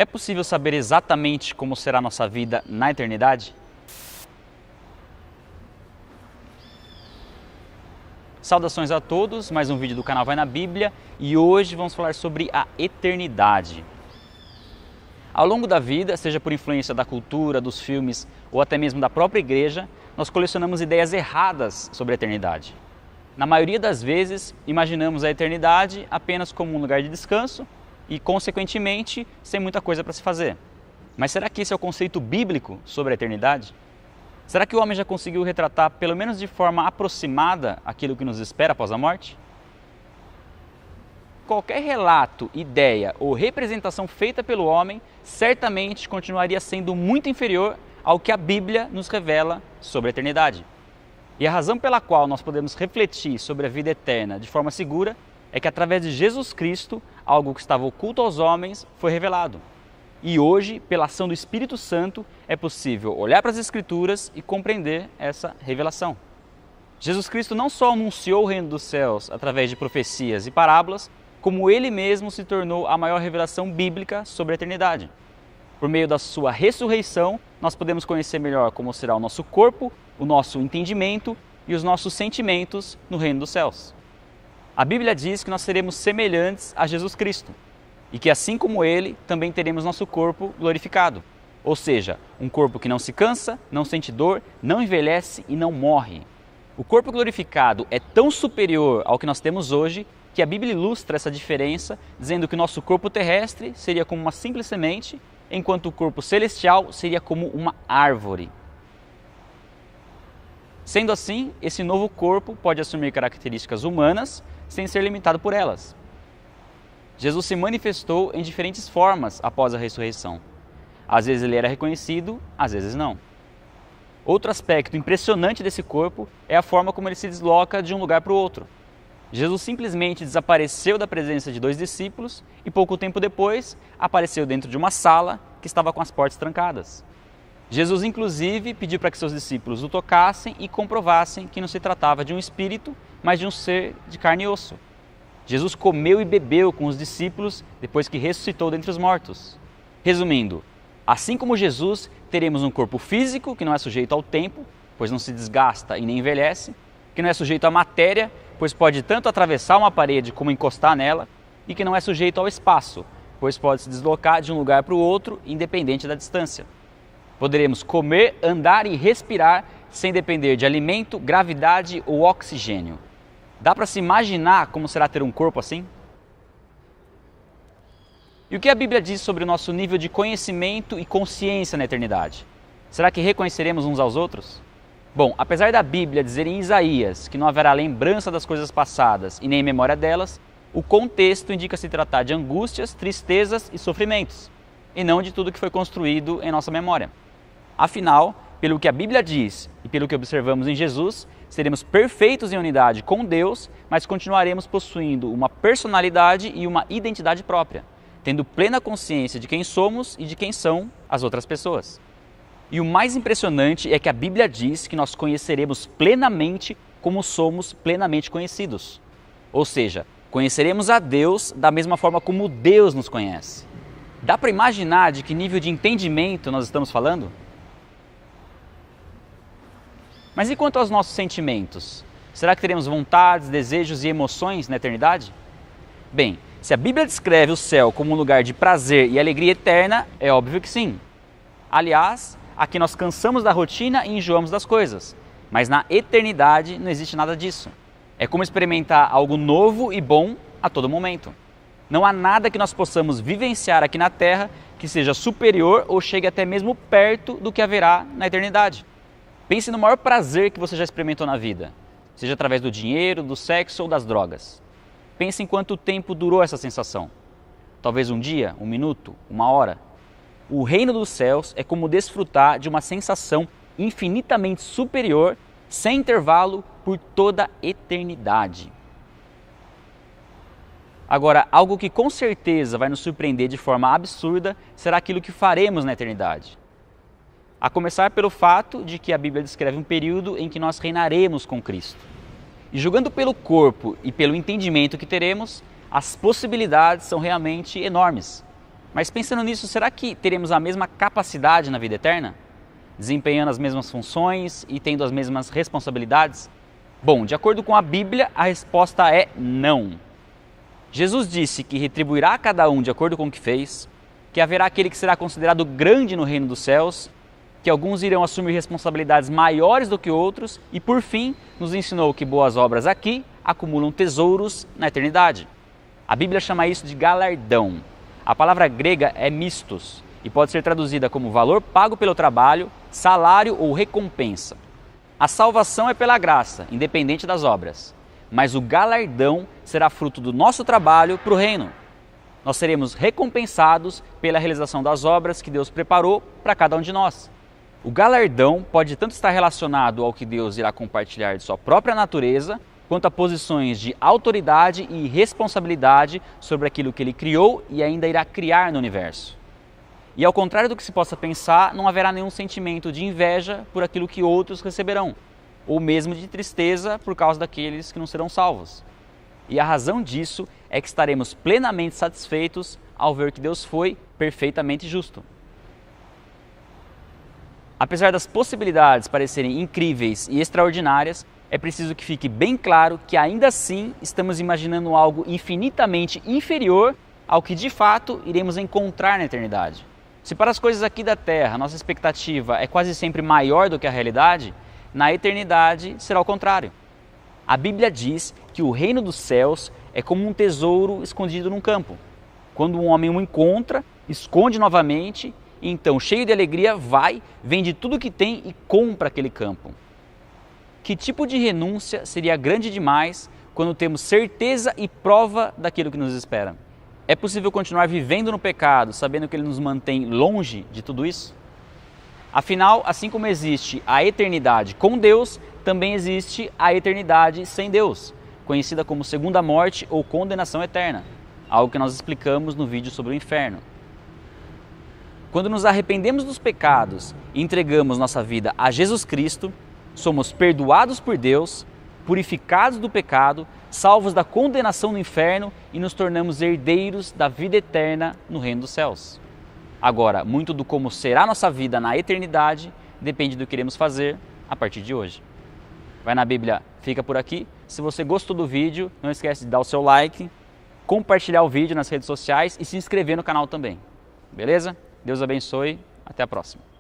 É possível saber exatamente como será a nossa vida na eternidade? Saudações a todos, mais um vídeo do canal Vai na Bíblia e hoje vamos falar sobre a eternidade. Ao longo da vida, seja por influência da cultura, dos filmes ou até mesmo da própria igreja, nós colecionamos ideias erradas sobre a eternidade. Na maioria das vezes, imaginamos a eternidade apenas como um lugar de descanso e, consequentemente, sem muita coisa para se fazer. Mas será que esse é o conceito bíblico sobre a eternidade? Será que o homem já conseguiu retratar, pelo menos de forma aproximada, aquilo que nos espera após a morte? Qualquer relato, ideia ou representação feita pelo homem certamente continuaria sendo muito inferior ao que a Bíblia nos revela sobre a eternidade. E a razão pela qual nós podemos refletir sobre a vida eterna de forma segura é que através de Jesus Cristo, algo que estava oculto aos homens foi revelado. E hoje, pela ação do Espírito Santo, é possível olhar para as Escrituras e compreender essa revelação. Jesus Cristo não só anunciou o reino dos céus através de profecias e parábolas, como ele mesmo se tornou a maior revelação bíblica sobre a eternidade. Por meio da sua ressurreição, nós podemos conhecer melhor como será o nosso corpo, o nosso entendimento e os nossos sentimentos no reino dos céus. A Bíblia diz que nós seremos semelhantes a Jesus Cristo e que assim como ele, também teremos nosso corpo glorificado. Ou seja, um corpo que não se cansa, não sente dor, não envelhece e não morre. O corpo glorificado é tão superior ao que nós temos hoje que a Bíblia ilustra essa diferença, dizendo que o nosso corpo terrestre seria como uma simples semente, enquanto o corpo celestial seria como uma árvore. Sendo assim, esse novo corpo pode assumir características humanas sem ser limitado por elas. Jesus se manifestou em diferentes formas após a ressurreição. Às vezes ele era reconhecido, às vezes não. Outro aspecto impressionante desse corpo é a forma como ele se desloca de um lugar para o outro. Jesus simplesmente desapareceu da presença de 2 discípulos e pouco tempo depois apareceu dentro de uma sala que estava com as portas trancadas. Jesus inclusive pediu para que seus discípulos o tocassem e comprovassem que não se tratava de um espírito, mas de um ser de carne e osso. Jesus comeu e bebeu com os discípulos depois que ressuscitou dentre os mortos. Resumindo, assim como Jesus, teremos um corpo físico que não é sujeito ao tempo, pois não se desgasta e nem envelhece, que não é sujeito à matéria, pois pode tanto atravessar uma parede como encostar nela, e que não é sujeito ao espaço, pois pode se deslocar de um lugar para o outro, independente da distância. Poderemos comer, andar e respirar sem depender de alimento, gravidade ou oxigênio. Dá para se imaginar como será ter um corpo assim? E o que a Bíblia diz sobre o nosso nível de conhecimento e consciência na eternidade? Será que reconheceremos uns aos outros? Bom, apesar da Bíblia dizer em Isaías que não haverá lembrança das coisas passadas e nem memória delas, o contexto indica se tratar de angústias, tristezas e sofrimentos, e não de tudo que foi construído em nossa memória. Afinal, pelo que a Bíblia diz e pelo que observamos em Jesus, seremos perfeitos em unidade com Deus, mas continuaremos possuindo uma personalidade e uma identidade própria, tendo plena consciência de quem somos e de quem são as outras pessoas. E o mais impressionante é que a Bíblia diz que nós conheceremos plenamente como somos plenamente conhecidos. Ou seja, conheceremos a Deus da mesma forma como Deus nos conhece. Dá para imaginar de que nível de entendimento nós estamos falando? Mas e quanto aos nossos sentimentos? Será que teremos vontades, desejos e emoções na eternidade? Bem, se a Bíblia descreve o céu como um lugar de prazer e alegria eterna, é óbvio que sim. Aliás, aqui nós cansamos da rotina e enjoamos das coisas, mas na eternidade não existe nada disso. É como experimentar algo novo e bom a todo momento. Não há nada que nós possamos vivenciar aqui na Terra que seja superior ou chegue até mesmo perto do que haverá na eternidade. Pense no maior prazer que você já experimentou na vida, seja através do dinheiro, do sexo ou das drogas. Pense em quanto tempo durou essa sensação. Talvez um dia, um minuto, uma hora. O reino dos céus é como desfrutar de uma sensação infinitamente superior, sem intervalo, por toda a eternidade. Agora, algo que com certeza vai nos surpreender de forma absurda será aquilo que faremos na eternidade. A começar pelo fato de que a Bíblia descreve um período em que nós reinaremos com Cristo. E julgando pelo corpo e pelo entendimento que teremos, as possibilidades são realmente enormes. Mas pensando nisso, será que teremos a mesma capacidade na vida eterna? Desempenhando as mesmas funções e tendo as mesmas responsabilidades? Bom, de acordo com a Bíblia, a resposta é não. Jesus disse que retribuirá a cada um de acordo com o que fez, que haverá aquele que será considerado grande no reino dos céus, que alguns irão assumir responsabilidades maiores do que outros e, por fim, nos ensinou que boas obras aqui acumulam tesouros na eternidade. A Bíblia chama isso de galardão. A palavra grega é mistos e pode ser traduzida como valor pago pelo trabalho, salário ou recompensa. A salvação é pela graça, independente das obras, mas o galardão será fruto do nosso trabalho para o reino. Nós seremos recompensados pela realização das obras que Deus preparou para cada um de nós. O galardão pode tanto estar relacionado ao que Deus irá compartilhar de sua própria natureza, quanto a posições de autoridade e responsabilidade sobre aquilo que Ele criou e ainda irá criar no universo. E ao contrário do que se possa pensar, não haverá nenhum sentimento de inveja por aquilo que outros receberão, ou mesmo de tristeza por causa daqueles que não serão salvos. E a razão disso é que estaremos plenamente satisfeitos ao ver que Deus foi perfeitamente justo. Apesar das possibilidades parecerem incríveis e extraordinárias, é preciso que fique bem claro que ainda assim estamos imaginando algo infinitamente inferior ao que de fato iremos encontrar na eternidade. Se para as coisas aqui da Terra nossa expectativa é quase sempre maior do que a realidade, na eternidade será o contrário. A Bíblia diz que o reino dos céus é como um tesouro escondido num campo. Quando um homem o encontra, esconde novamente, e então, cheio de alegria, vai, vende tudo o que tem e compra aquele campo. Que tipo de renúncia seria grande demais quando temos certeza e prova daquilo que nos espera? É possível continuar vivendo no pecado, sabendo que ele nos mantém longe de tudo isso? Afinal, assim como existe a eternidade com Deus, também existe a eternidade sem Deus, conhecida como segunda morte ou condenação eterna, algo que nós explicamos no vídeo sobre o inferno. Quando nos arrependemos dos pecados e entregamos nossa vida a Jesus Cristo, somos perdoados por Deus, purificados do pecado, salvos da condenação no inferno e nos tornamos herdeiros da vida eterna no reino dos céus. Agora, muito do como será nossa vida na eternidade depende do que iremos fazer a partir de hoje. Vai na Bíblia, fica por aqui. Se você gostou do vídeo, não esquece de dar o seu like, compartilhar o vídeo nas redes sociais e se inscrever no canal também. Beleza? Deus abençoe. Até a próxima.